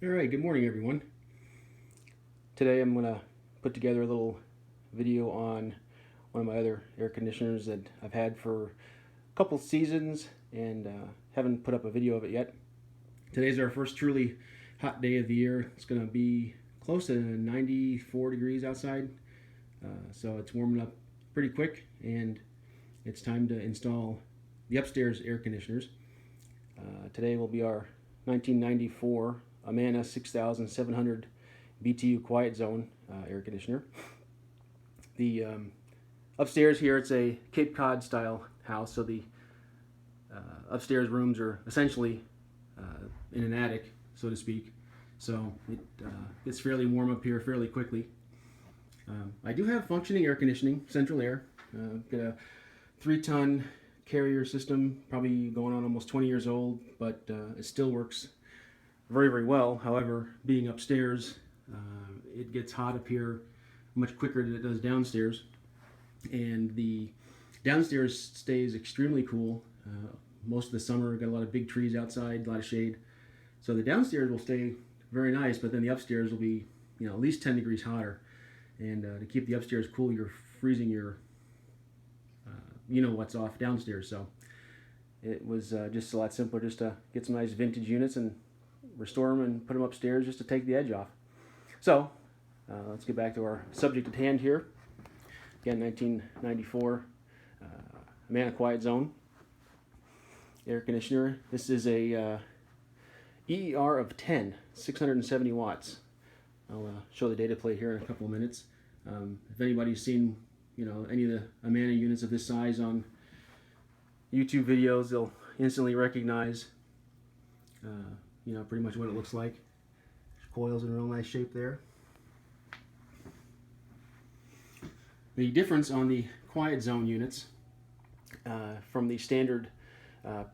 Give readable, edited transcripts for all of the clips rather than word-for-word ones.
Alright, good morning everyone. Today I'm going to put together a little video on one of my other air conditioners that I've had for a couple seasons and haven't put up a video of it yet. Today's our first truly hot day of the year. It's going to be close to 94 degrees outside, so it's warming up pretty quick and it's time to install the upstairs air conditioners. Today will be our 1994 Amana 6700 BTU quiet zone air conditioner. The upstairs here, it's a Cape Cod style house, so the upstairs rooms are essentially in an attic, so to speak. So it gets fairly warm up here fairly quickly. I do have functioning air conditioning, central air. Got a 3-ton carrier system, probably going on almost 20 years old, but it still works very, very well. However, being upstairs, it gets hot up here much quicker than it does downstairs, and the downstairs stays extremely cool. Most of the summer, got a lot of big trees outside, a lot of shade, so the downstairs will stay very nice, but then the upstairs will be, at least 10 degrees hotter. And to keep the upstairs cool, you're freezing your what's off downstairs. So it was just a lot simpler just to get some nice vintage units and restore them and put them upstairs just to take the edge off. So let's get back to our subject at hand here. Again, 1994 Amana Quiet Zone air conditioner. This is a EER of 10, 670 watts. I'll show the data plate here in a couple of minutes. If anybody's seen any of the Amana units of this size on YouTube videos, they'll instantly recognize pretty much what it looks like. Coils in a real nice shape there. The difference on the quiet zone units from the standard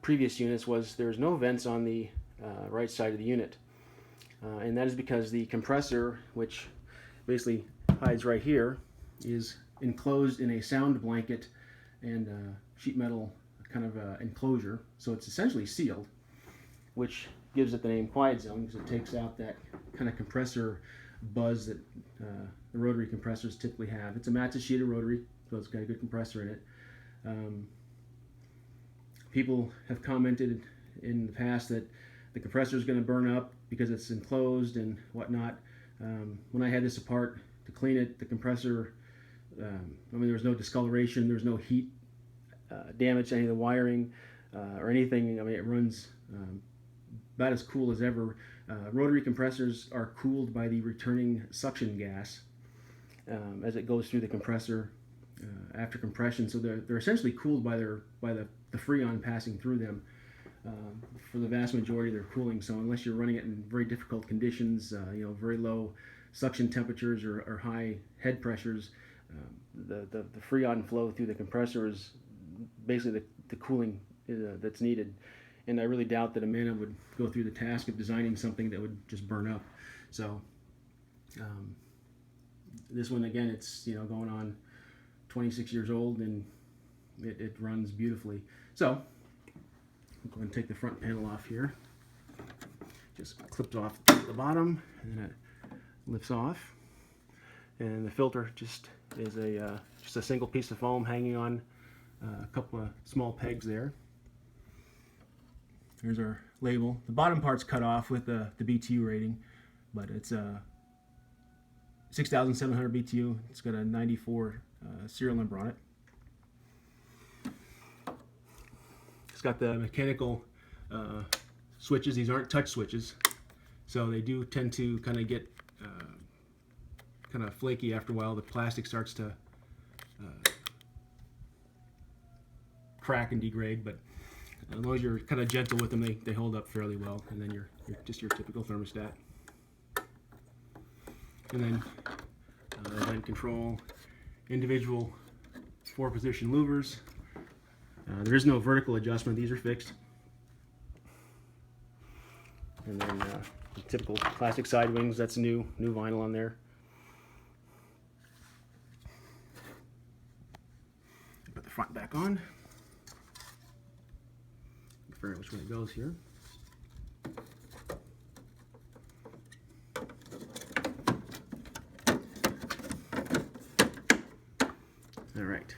previous units was there's no vents on the right side of the unit, and that is because the compressor, which basically hides right here, is enclosed in a sound blanket and sheet metal kind of enclosure, so it's essentially sealed, which gives it the name quiet zone because it takes out that kind of compressor buzz that the rotary compressors typically have. It's a Matsushita rotary, so it's got a good compressor in it. People have commented in the past that the compressor is going to burn up because it's enclosed and whatnot. When I had this apart to clean it, the compressor, there was no discoloration, there was no heat damage to any of the wiring or anything. It runs about as cool as ever. Rotary compressors are cooled by the returning suction gas as it goes through the compressor after compression. So they're essentially cooled by the freon passing through them. For the vast majority, they're cooling. So unless you're running it in very difficult conditions, very low suction temperatures or high head pressures, the freon flow through the compressor is basically the cooling that's needed. And I really doubt that Amana would go through the task of designing something that would just burn up. So this one, again, it's going on 26 years old and it runs beautifully. So I'm going to take the front panel off here. Just clipped off the bottom and then it lifts off. And the filter just is just a single piece of foam hanging on a couple of small pegs there. Here's our label. The bottom part's cut off with the BTU rating, but it's a 6700 BTU. It's got a 94 serial number on it. It's got the mechanical switches. These aren't touch switches, so they do tend to kind of get kind of flaky after a while. The plastic starts to crack and degrade, but as long as you're kind of gentle with them, they hold up fairly well. And then you're just your typical thermostat. And then vent control, individual 4-position louvers. There is no vertical adjustment; these are fixed. And then the typical plastic side wings. That's new vinyl on there. Put the front back on. Figure out which way it goes here. All right.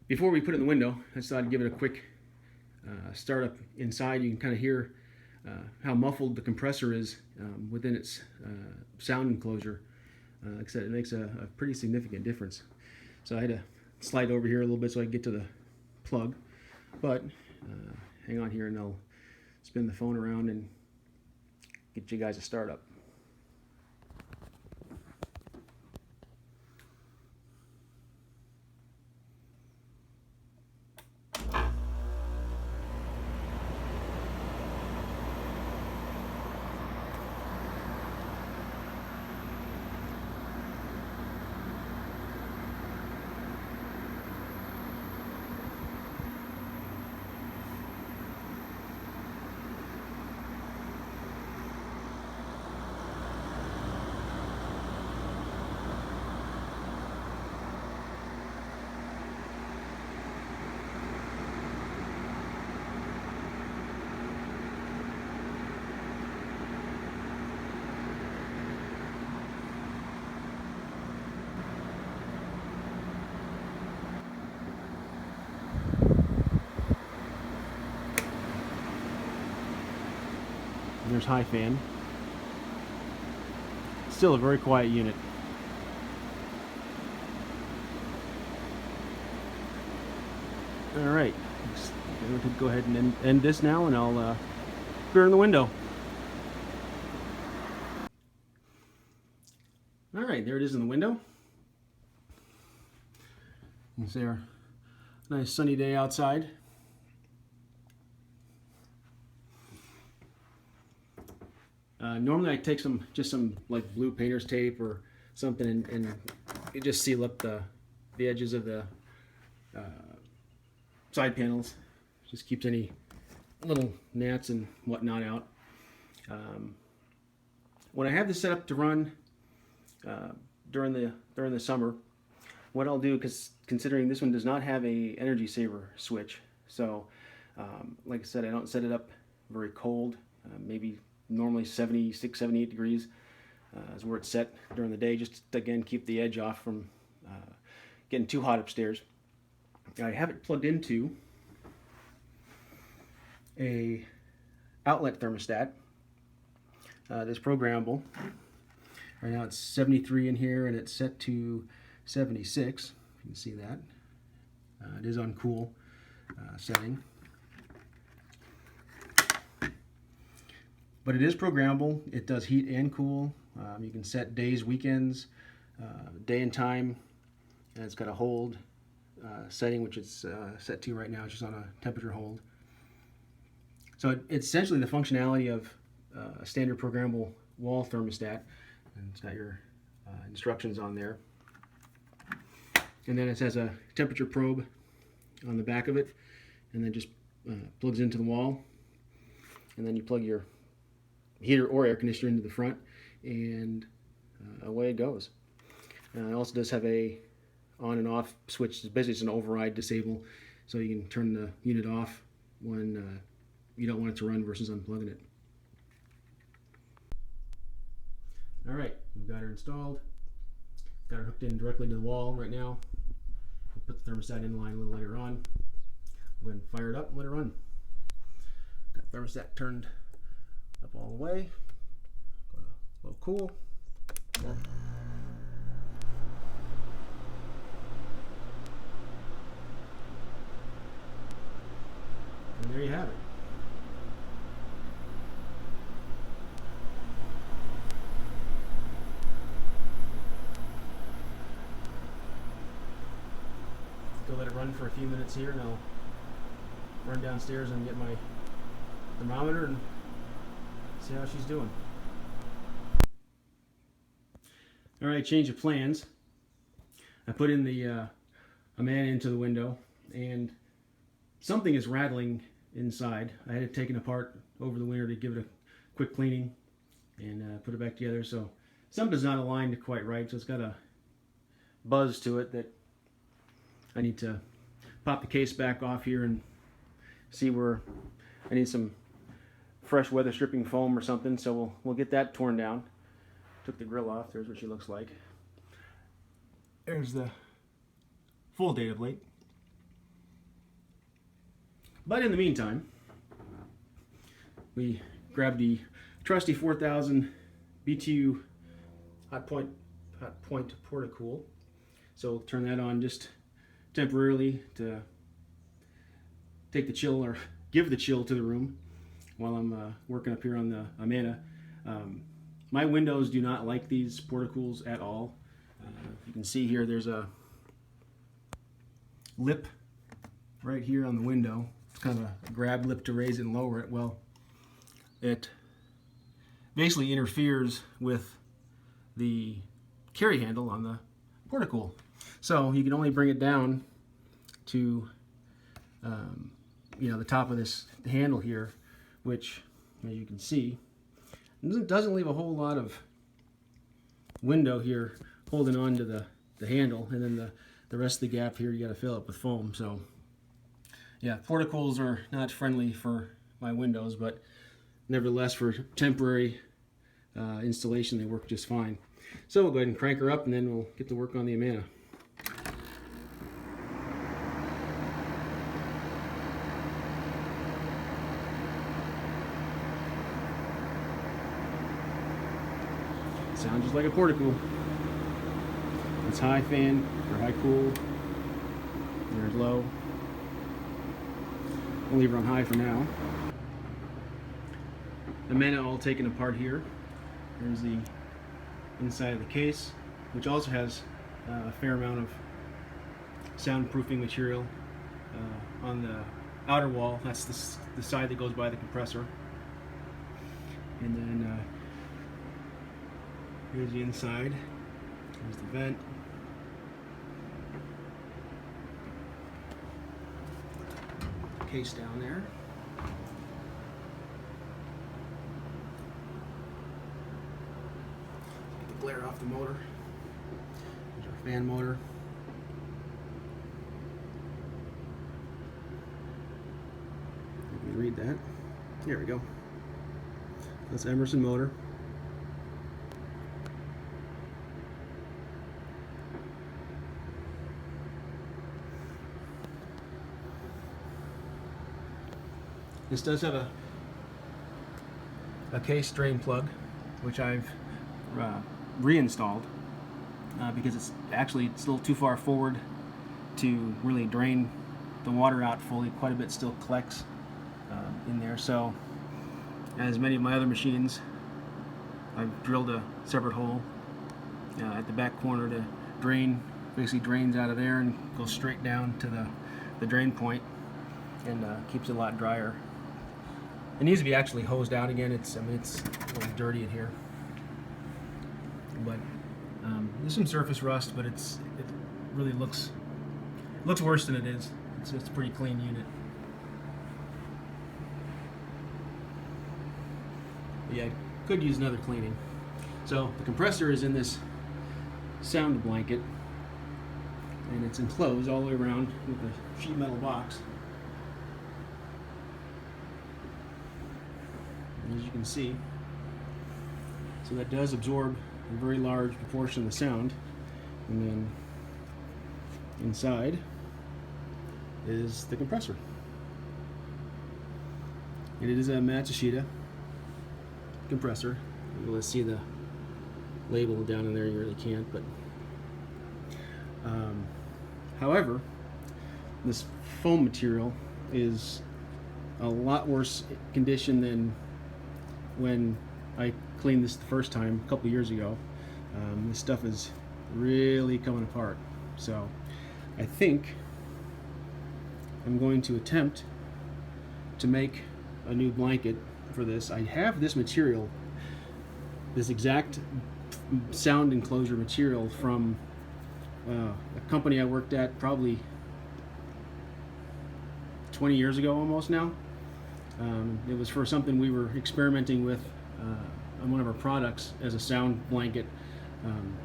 Before we put it in the window, I just thought I'd give it a quick startup inside. You can kind of hear how muffled the compressor is within its sound enclosure. Like I said, it makes a pretty significant difference. So I had to slide over here a little bit so I could get to the plug. But hang on here and I'll spin the phone around and get you guys a startup. And there's high fan. Still a very quiet unit. All right, we could go ahead and end this now, and I'll put her in the window. All right, there it is in the window. You can see our nice sunny day outside. Normally I take just some like blue painter's tape or something and you just seal up the edges of the side panels. Just keeps any little gnats and whatnot out. When I have this set up to run during the summer, what I'll do, because considering this one does not have a energy saver switch, so like I said, I don't set it up very cold. Maybe normally 76, 78 degrees is where it's set during the day, just to, again, keep the edge off from getting too hot upstairs. I have it plugged into a outlet thermostat that's programmable. Right now it's 73 in here and it's set to 76. You can see that. It is on cool setting. But it is programmable. It does heat and cool. You can set days, weekends, day and time. And it's got a hold setting, which it's set to right now. It's just on a temperature hold. So it's essentially the functionality of a standard programmable wall thermostat. And it's got your instructions on there. And then it has a temperature probe on the back of it. And then just plugs into the wall. And then you plug your heater or air conditioner into the front, and away it goes. It also does have a on and off switch. Basically it's an override disable, so you can turn the unit off when you don't want it to run versus unplugging it. All right, we've got her installed. Got her hooked in directly to the wall right now. We'll put the thermostat in line a little later on. We'll go ahead and fire it up and let it run. Got the thermostat turned up all the way. Go to low cool. And there you have it. Go let it run for a few minutes here, and I'll run downstairs and get my thermometer and see how she's doing. All right, change of plans. I put in the Amana into the window, and something is rattling inside. I had it taken apart over the winter to give it a quick cleaning and put it back together. So something's not aligned quite right, so it's got a buzz to it that I need to pop the case back off here and see where I need some fresh weather stripping foam or something, so we'll get that torn down. Took the grill off. There's what she looks like. There's the full data plate. But in the meantime, we grabbed the trusty 4000 BTU hot point portacool. So we'll turn that on just temporarily to take the chill, or give the chill to the room while I'm working up here on the Amana. My windows do not like these portacools at all. You can see here there's a lip right here on the window. It's kind of a grab lip to raise it and lower it. Well, it basically interferes with the carry handle on the portacool. So you can only bring it down to the top of this handle here, which, as you can see, doesn't leave a whole lot of window here holding on to the handle, and then the rest of the gap here you got to fill up with foam. So yeah, portacools are not friendly for my windows, but nevertheless for temporary installation they work just fine. So we'll go ahead and crank her up, and then we'll get to work on the Amana. Sounds just like a portacool. It's high fan or high cool. There's low. We'll leave her on high for now. Amana all taken apart here. There's the inside of the case, which also has a fair amount of soundproofing material on the outer wall. That's the side that goes by the compressor. And then here's the inside. Here's the vent. Case down there. Get the glare off the motor. There's our fan motor. Let me read that. Here we go. That's Emerson motor. This does have a case drain plug, which I've reinstalled because it's a little too far forward to really drain the water out fully. Quite a bit still collects in there. So, as many of my other machines, I've drilled a separate hole at the back corner to drain. Basically drains out of there and goes straight down to the drain point, and keeps it a lot drier. It needs to be actually hosed out again. It's a little dirty in here, but there's some surface rust, but it really looks worse than it is. It's a pretty clean unit. But yeah, could use another cleaning. So the compressor is in this sound blanket, and it's enclosed all the way around with a sheet metal box. As you can see, so that does absorb a very large proportion of the sound. And then inside is the compressor. And it is a Matsushita compressor. You'll see the label down in there, you really can't, but however, this foam material is a lot worse condition than when I cleaned this the first time a couple years ago. This stuff is really coming apart. So I think I'm going to attempt to make a new blanket for this. I have this material, this exact sound enclosure material, from a company I worked at probably 20 years ago almost now. It was for something we were experimenting with on one of our products as a sound blanket,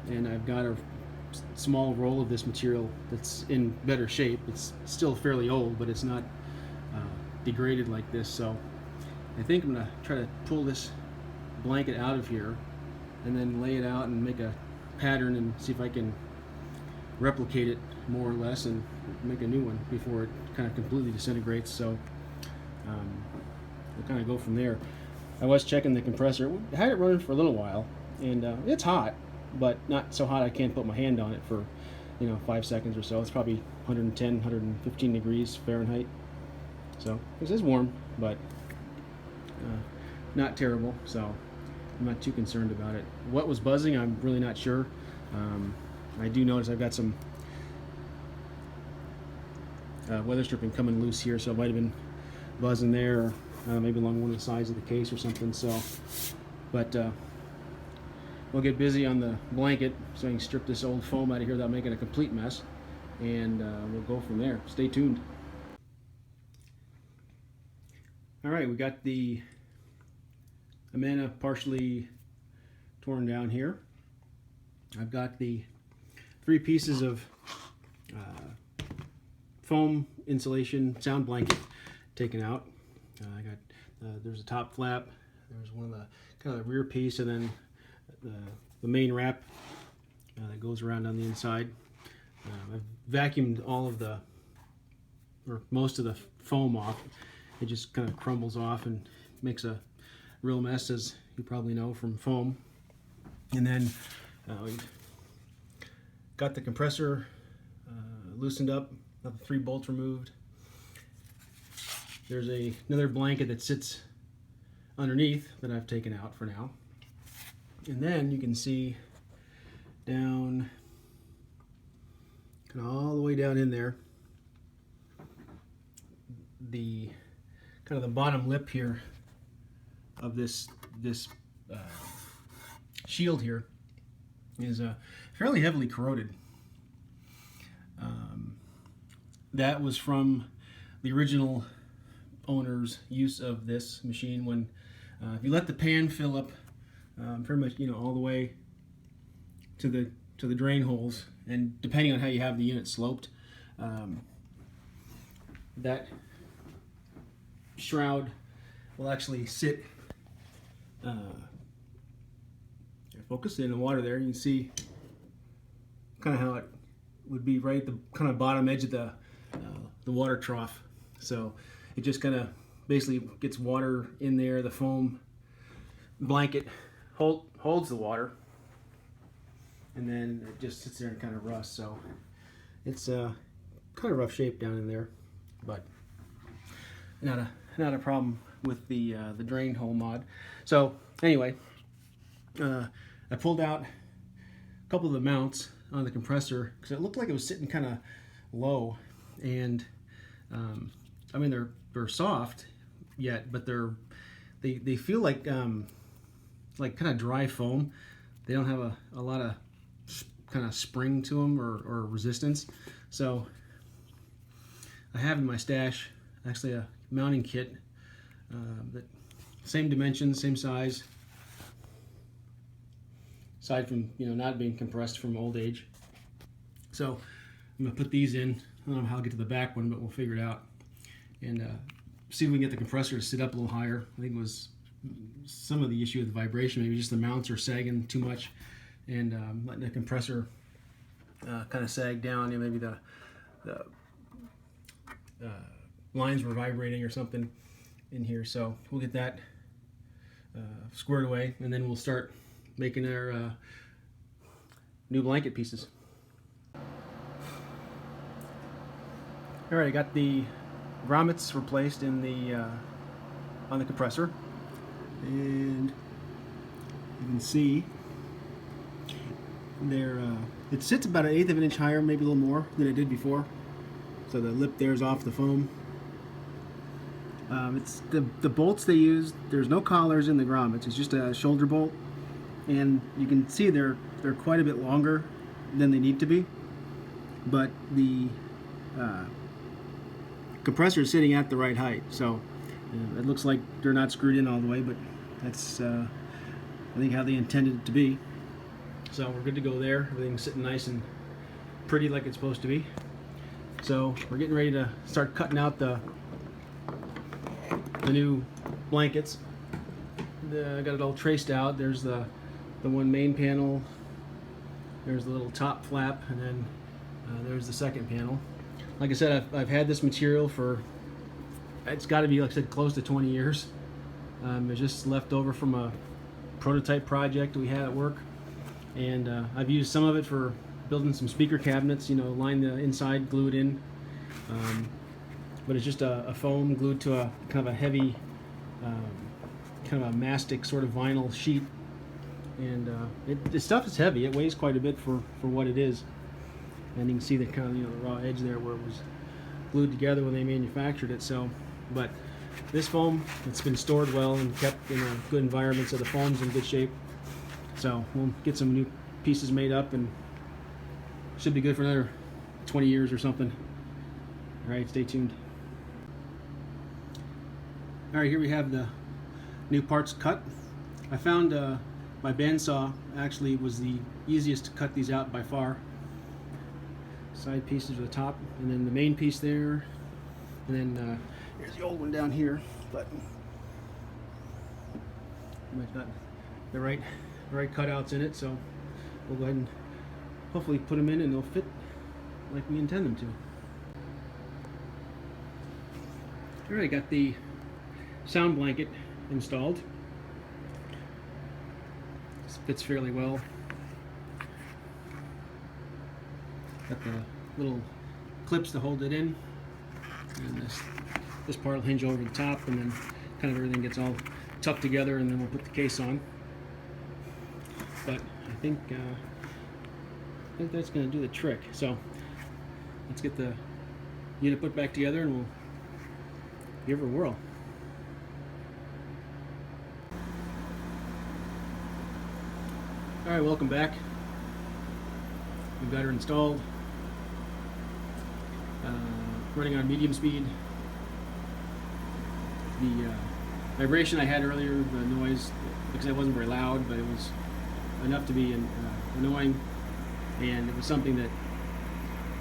and I've got a small roll of this material that's in better shape. It's still fairly old, but it's not degraded like this. So I think I'm going to try to pull this blanket out of here and then lay it out and make a pattern and see if I can replicate it more or less and make a new one before it kind of completely disintegrates. So we'll kind of go from there. I was checking the compressor. I had it running for a little while, and it's hot, but not so hot I can't put my hand on it for 5 seconds or so. It's probably 110, 115 degrees Fahrenheit. So this is warm, but not terrible. So I'm not too concerned about it. What was buzzing, I'm really not sure. I do notice I've got some weather stripping coming loose here, so it might have been buzzing there, or maybe along one of the sides of the case or something. So, but we'll get busy on the blanket so I can strip this old foam out of here without making a complete mess, and we'll go from there. Stay tuned. All right, we got the Amana partially torn down here. I've got the 3 pieces of foam insulation sound blanket taken out. I got there's a top flap, there's one of the kind of the rear piece, and then the main wrap that goes around on the inside. I've vacuumed all of the, or most of the foam off. It just kind of crumbles off and makes a real mess, as you probably know from foam. And then we've got the compressor loosened up, got the 3 bolts removed. There's another blanket that sits underneath that I've taken out for now. And then you can see down, kind of all the way down in there, the kind of the bottom lip here of this shield here is fairly heavily corroded. That was from the original owner's use of this machine. When if you let the pan fill up pretty much all the way to the drain holes, and depending on how you have the unit sloped, that shroud will actually sit focus in the water there. You can see kind of how it would be right at the kind of bottom edge of the water trough. So it just kind of basically gets water in there. The foam blanket holds the water, and then it just sits there and kind of rusts. So it's kind of rough shape down in there, but not a problem with the drain hole mod. So anyway, I pulled out a couple of the mounts on the compressor because it looked like it was sitting kind of low, and I mean they're soft yet, but they feel like kind of dry foam. They don't have a lot of kind of spring to them or resistance. So I have in my stash actually a mounting kit that same dimensions, same size, aside from not being compressed from old age. So I'm gonna put these in. I don't know how I'll get to the back one, but we'll figure it out, and see if we can get the compressor to sit up a little higher. I think it was some of the issue with the vibration, maybe just the mounts are sagging too much, and letting the compressor kind of sag down. Maybe the lines were vibrating or something in here. So we'll get that squared away, and then we'll start making our new blanket pieces. All right, I got the grommets replaced in the on the compressor, and you can see there it sits about 1/8 of an inch higher, maybe a little more than it did before. So the lip there is off the foam. It's the bolts they use. There's no collars in the grommets. It's just a shoulder bolt, and you can see they're quite a bit longer than they need to be. But the compressor is sitting at the right height, so it looks like they're not screwed in all the way, but that's I think how they intended it to be. So we're good to go there. Everything's sitting nice and pretty like it's supposed to be. So we're getting ready to start cutting out the new blankets. I got it all traced out. There's the one main panel. There's the little top flap, and then There's the second panel. Like I said, I've had this material for, it's got to be, like I said, close to 20 years. It's just left over from a prototype project we had at work, and I've used some of it for building some speaker cabinets, you know, line the inside, glue it in, but it's just a foam glued to a kind of a heavy kind of a mastic sort of vinyl sheet, and the stuff is heavy. It weighs quite a bit for what it is, and you can see the kind of, you know, the raw edge there where it was glued together when they manufactured it. So, but this foam, it's been stored well and kept in a good environment, so the foam's in good shape. So we'll get some new pieces made up and should be good for another 20 years or something. All right, stay tuned. All right, here we have the new parts cut. I found my bandsaw actually was the easiest to cut these out by far. Side pieces at the top, and then the main piece there, and then here's the old one down here, but I've got the right cutouts in it, so we'll go ahead and hopefully put them in and they'll fit like we intend them to. Alright, got the sound blanket installed. This fits fairly well. Got the little clips to hold it in, and this part will hinge over the top, and then kind of everything gets all tucked together, and then we'll put the case on. But I think that's going to do the trick. So let's get the unit put back together, and we'll give her a whirl. All right, welcome back. We've got her installed. Running on medium speed. The vibration I had earlier, the noise, because it wasn't very loud, but it was enough to be annoying, and it was something that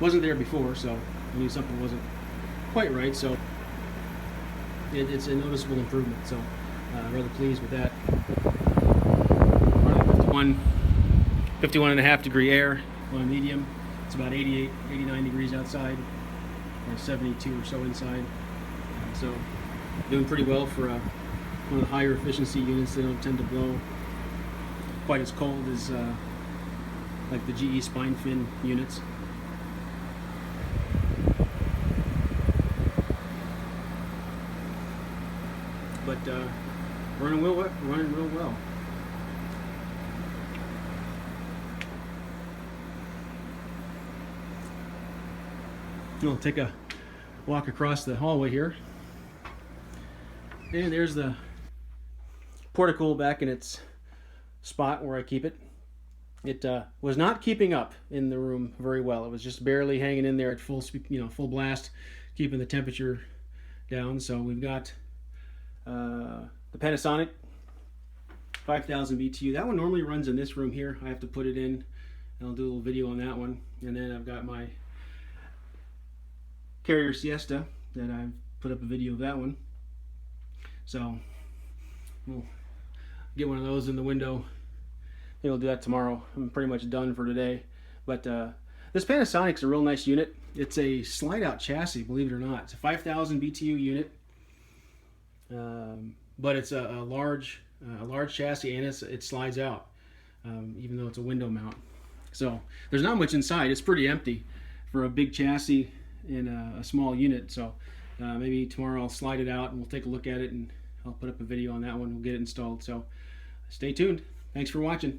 wasn't there before, so I knew something wasn't quite right. So it's a noticeable improvement. So rather pleased with that. Running 51.5 degree air on medium. It's about 88, 89 degrees outside, or 72 or so inside. So doing pretty well for one of the higher efficiency units. They don't tend to blow quite as cold as like the GE spine fin units. But running real well. We'll take a walk across the hallway here, and there's the portico back in its spot where I keep it. It was not keeping up in the room very well. It was just barely hanging in there at full speed, full blast, keeping the temperature down. So we've got the Panasonic 5000 BTU. That one normally runs in this room here. I have to put it in, and I'll do a little video on that one. And then I've got my Carrier Siesta that I've put up a video of that one. So we'll get one of those in the window. Maybe we'll do that tomorrow. I'm pretty much done for today. But this Panasonic's a real nice unit. It's a slide-out chassis, believe it or not. It's a 5000 BTU unit, but it's a large chassis, and it slides out, even though it's a window mount. So there's not much inside. It's pretty empty for a big chassis in a small unit. So maybe tomorrow I'll slide it out and we'll take a look at it, and I'll put up a video on that one. We'll get it installed. So stay tuned. Thanks for watching.